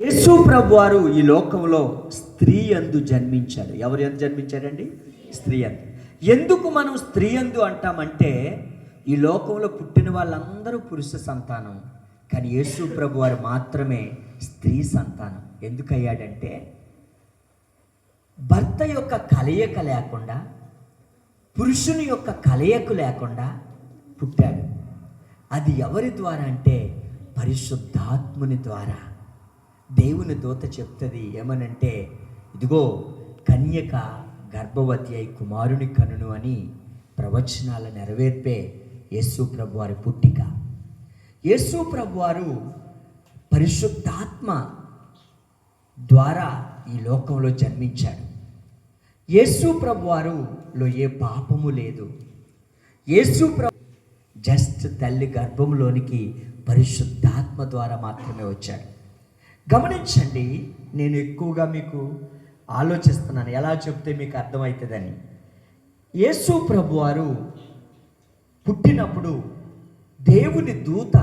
యేసు ప్రభువారు ఈ లోకంలో స్త్రీ యందు జన్మించాడు. ఎవరు యందు జన్మించాడండి? స్త్రీ యందు. ఎందుకు మనం స్త్రీ యందు అంటామంటే, ఈ లోకంలో పుట్టిన వాళ్ళందరూ పురుష సంతానం, కానీ యేసు ప్రభువారు మాత్రమే స్త్రీ సంతానం. ఎందుకయ్యాడంటే, భర్త యొక్క కలయిక లేకుండా, పురుషుని యొక్క కలయిక లేకుండా పుట్టాడు. అది ఎవరి ద్వారా అంటే పరిశుద్ధాత్ముని ద్వారా. దేవుని దూత చెప్తుంది ఏమనంటే, ఇదిగో కన్యక గర్భవతి అయి కుమారుని కనును అని ప్రవచనాల నెరవేర్పే యేసు ప్రభువారి పుట్టిక. యేసు ప్రభువారు పరిశుద్ధాత్మ ద్వారా ఈ లోకంలో జన్మించాడు. యేసు ప్రభువారులో ఏ పాపము లేదు. యేసు ప్రభు జస్ట్ తల్లి గర్భంలోనికి పరిశుద్ధాత్మ ద్వారా మాత్రమే వచ్చాడు. గమనించండి, నేను ఎక్కువగా మీకు ఆలోచిస్తున్నాను ఎలా చెప్తే మీకు అర్థమవుతుందని. యేసు ప్రభువారు పుట్టినప్పుడు దేవుని దూత